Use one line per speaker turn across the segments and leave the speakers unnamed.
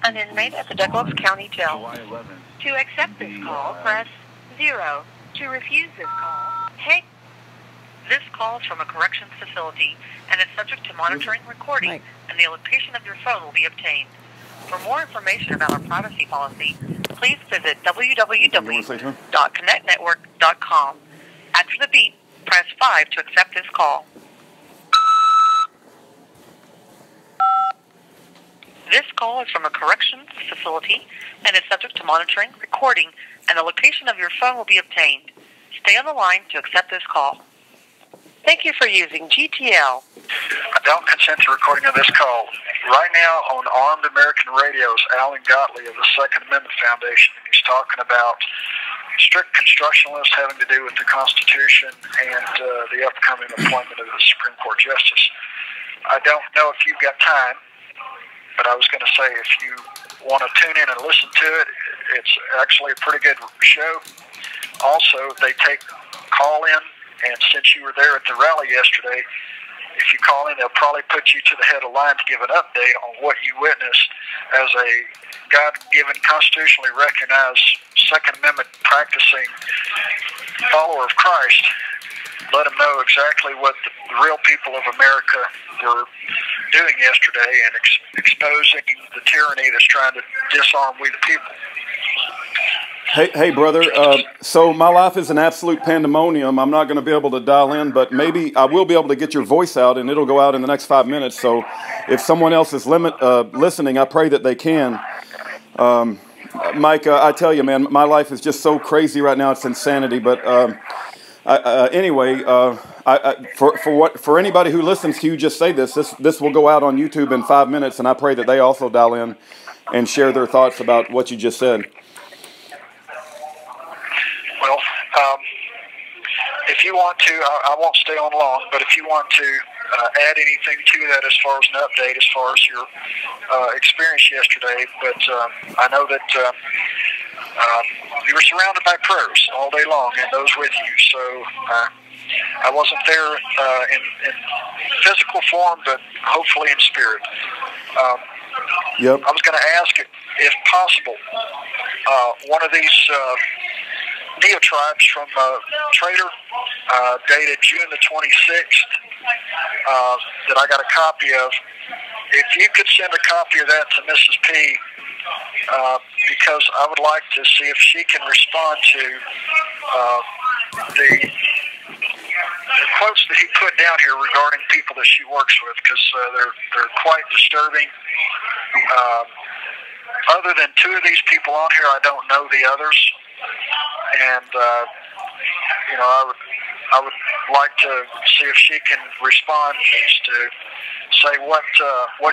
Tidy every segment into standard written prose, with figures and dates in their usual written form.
An inmate at the Douglas County Jail. To accept this call, press 0. To refuse this call, hey. This call is from a corrections facility and is subject to monitoring, recording, and the location of your phone will be obtained. For more information about our privacy policy, please visit www.connectnetwork.com. After the beep, press 5 to accept this call. This call is from a corrections facility and is subject to monitoring, recording, and the location of your phone will be obtained. Stay on the line to accept this call. Thank you for using GTL.
I don't consent to recording of this call. Right now on Armed American Radio is Alan Gottlieb of the Second Amendment Foundation. He's talking about strict constructionalists having to do with the Constitution and the upcoming appointment of the Supreme Court Justice. I don't know if you've got time, but I was going to say if you want to tune in and listen to it, it's actually a pretty good show. Also, they take call-in, and since you were there at the rally yesterday, if you call in, they'll probably put you to the head of line to give an update on what you witnessed as a God-given, constitutionally recognized Second Amendment practicing follower of Christ. Let them know exactly what the real people of America were doing yesterday and exposing the tyranny that's trying to disarm we the people.
Hey, brother, so my life is an absolute pandemonium. I'm not going to be able to dial in, but maybe I will be able to get your voice out, and it'll go out in the next 5 minutes. So if someone else is listening, I pray that they can. Mike, I tell you, man, my life is just so crazy right now. It's insanity. But anyway, for anybody who listens to you just say this will go out on YouTube in 5 minutes, and I pray that they also dial in and share their thoughts about what you just said.
Well, if you want to, I won't stay on long, but if you want to add anything to that as far as an update, as far as your experience yesterday, but I know that you were surrounded by pros all day long and those with you, so I wasn't there in physical form, but hopefully in spirit.
Yep.
I was going to ask, if possible, one of these neo-tribes from Trader, dated June the 26th, that I got a copy of. If you could send a copy of that to Mrs. P, because I would like to see if she can respond to the quotes that he put down here regarding people that she works with, because they're quite disturbing. Other than two of these people on here, I don't know the others. And I would like to see if she can respond as to say what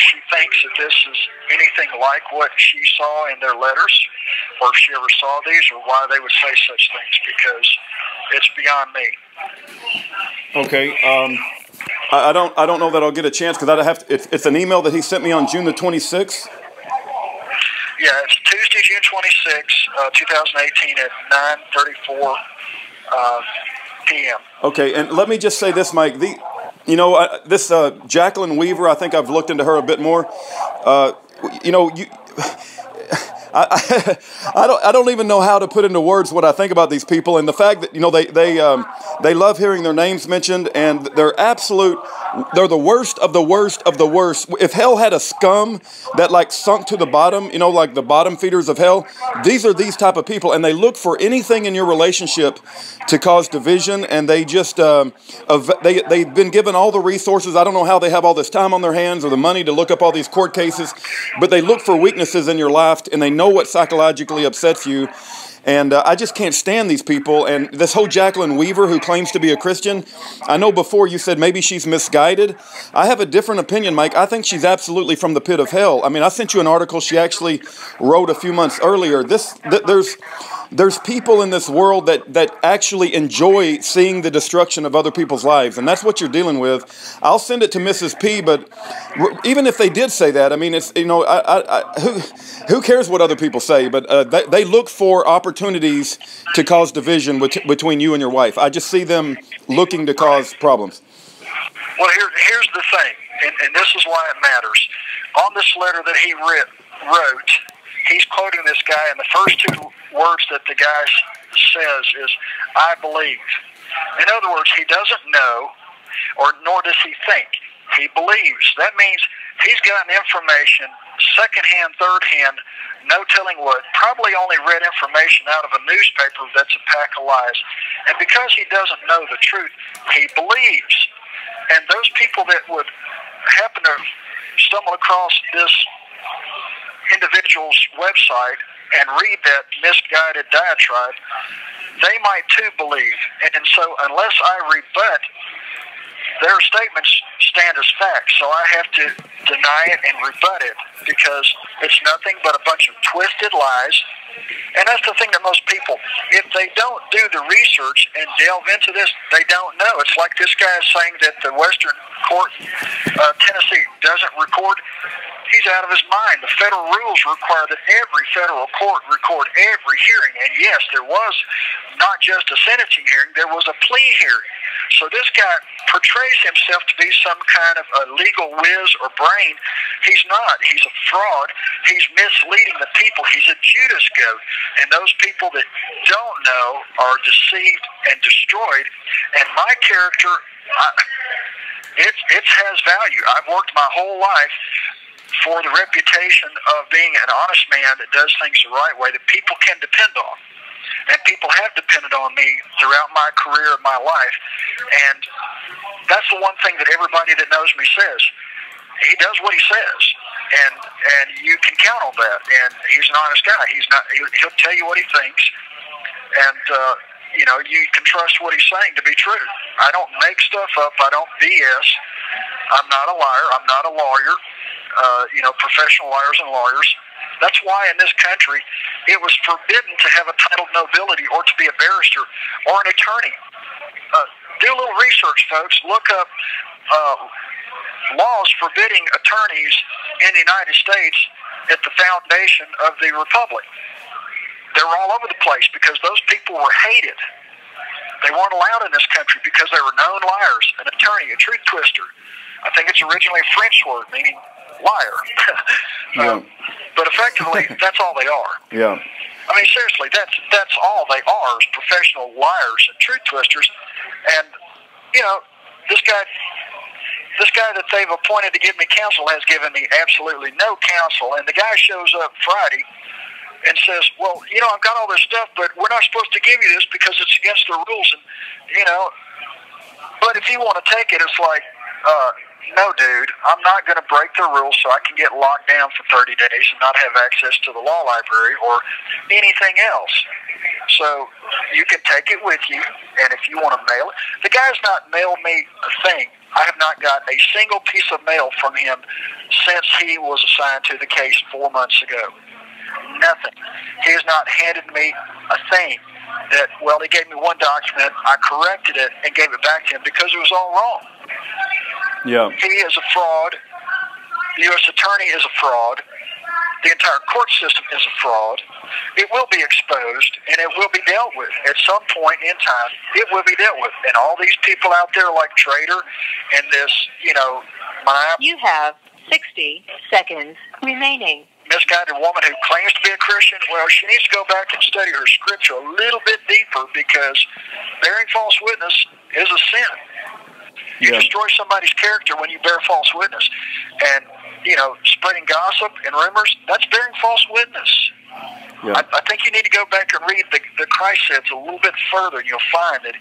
she thinks, if this is anything like what she saw in their letters, or if she ever saw these, or why they would say such things, because it's beyond me.
Okay. I don't know that I'll get a chance, because I'd have to, it's an email that he sent me on June the 26th.
Yeah, it's Tuesday, June 26, 2018 at 9:34 p.m.
Okay, and let me just say this, Mike. This Jacqueline Weaver, I think I've looked into her a bit more. I don't even know how to put into words what I think about these people, and the fact that they love hearing their names mentioned, and they're the worst of the worst of the worst. If hell had a scum that like sunk to the bottom, like the bottom feeders of hell, these are these type of people, and they look for anything in your relationship to cause division, and they just they've been given all the resources. I don't know how they have all this time on their hands or the money to look up all these court cases, but they look for weaknesses in your life, and they know what psychologically upsets you. And I just can't stand these people. And this whole Jacqueline Weaver, who claims to be a Christian, I know before you said maybe she's misguided. I have a different opinion, Mike. I think she's absolutely from the pit of hell. I mean, I sent you an article she actually wrote a few months earlier. There's people in this world that actually enjoy seeing the destruction of other people's lives, and that's what you're dealing with. I'll send it to Mrs. P, but even if they did say that, I mean, it's who cares what other people say? But they look for opportunities to cause division between you and your wife. I just see them looking to cause problems.
Well, here's the thing. and this is why it matters. On this letter that he wrote, he's quoting this guy, and the first two words that the guy says is, "I believe." In other words, he doesn't know, or nor does he think. He believes. That means he's gotten information, secondhand, thirdhand, no telling what, probably only read information out of a newspaper that's a pack of lies. And because he doesn't know the truth, he believes. And those people that would happen to stumble across this individual's website and read that misguided diatribe, they might too believe. And so unless I rebut, their statements stand as facts, so I have to deny it and rebut it because it's nothing but a bunch of twisted lies. And that's the thing that most people, if they don't do the research and delve into this, they don't know. It's like this guy is saying that the Western Court, Tennessee, doesn't record. He's out of his mind. The federal rules require that every federal court record every hearing. And yes, there was not just a sentencing hearing, there was a plea hearing. So this guy portrays himself to be some kind of a legal whiz or brain. He's not. He's a fraud. He's misleading the people. He's a Judas goat. And those people that don't know are deceived and destroyed. And my character, it has value. I've worked my whole life for the reputation of being an honest man that does things the right way that people can depend on. And people have depended on me throughout my career and my life. And that's the one thing that everybody that knows me says. He does what he says. And you can count on that. And he's an honest guy. He'll tell you what he thinks. And, you can trust what he's saying to be true. I don't make stuff up. I don't BS. I'm not a liar. I'm not a lawyer. Professional liars and lawyers. That's why in this country it was forbidden to have a titled nobility or to be a barrister or an attorney. Do a little research, folks. Look up laws forbidding attorneys in the United States at the foundation of the Republic. They were all over the place because those people were hated. They weren't allowed in this country because they were known liars, an attorney, a truth twister. I think it's originally a French word meaning liar. But effectively, that's all they are.
Yeah.
I mean, seriously, that's all they are is professional liars and truth twisters. And, this guy that they've appointed to give me counsel has given me absolutely no counsel. And the guy shows up Friday and says, well, I've got all this stuff, but we're not supposed to give you this because it's against the rules. And, but if you want to take it, it's like, no, dude, I'm not going to break the rules so I can get locked down for 30 days and not have access to the law library or anything else. So you can take it with you, and if you want to mail it. The guy's not mailed me a thing. I have not got a single piece of mail from him since he was assigned to the case 4 months ago. Nothing. He has not handed me a thing that, he gave me one document, I corrected it, and gave it back to him because it was all wrong.
Yeah.
He is a fraud. The U.S. Attorney is a fraud. The entire court system is a fraud. It will be exposed, and it will be dealt with. At some point in time, it will be dealt with. And all these people out there like Trader and this,
You have 60 seconds remaining.
Misguided woman who claims to be a Christian, she needs to go back and study her scripture a little bit deeper because bearing false witness is a sin. You destroy somebody's character when you bear false witness. And, spreading gossip and rumors, that's bearing false witness. Yeah. I think you need to go back and read the Christ says a little bit further, and you'll find that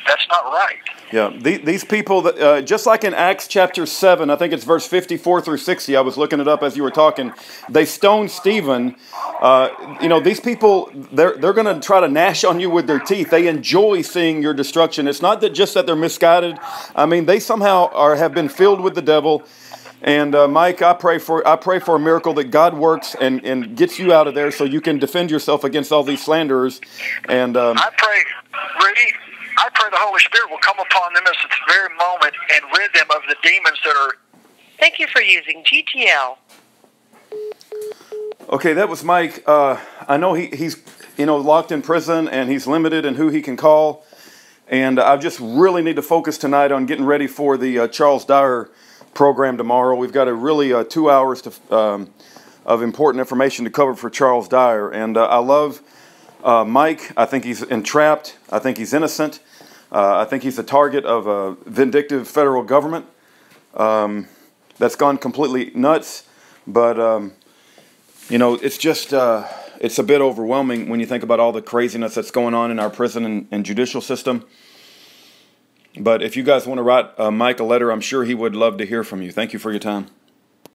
that's not right.
Yeah, these people, that, just like in Acts chapter 7, I think it's verse 54 through 60, I was looking it up as you were talking, they stoned Stephen. These people, they're going to try to gnash on you with their teeth. They enjoy seeing your destruction. It's not just that they're misguided. I mean, they somehow have been filled with the devil. And Mike, I pray for a miracle that God works and gets you out of there so you can defend yourself against all these slanderers. And
I pray, Rudy, the Holy Spirit will come upon them at this very moment and rid them of the demons that are...
Thank you for using GTL.
Okay, that was Mike. I know he's locked in prison and he's limited in who he can call. And I just really need to focus tonight on getting ready for the Charles Dyer program tomorrow. We've got a really 2 hours of important information to cover for Charles Dyer. And I love Mike. I think he's entrapped. I think he's innocent. I think he's the target of a vindictive federal government that's gone completely nuts. But, you know, it's just, it's a bit overwhelming when you think about all the craziness that's going on in our prison and judicial system. But if you guys want to write Mike a letter, I'm sure he would love to hear from you. Thank you for your time.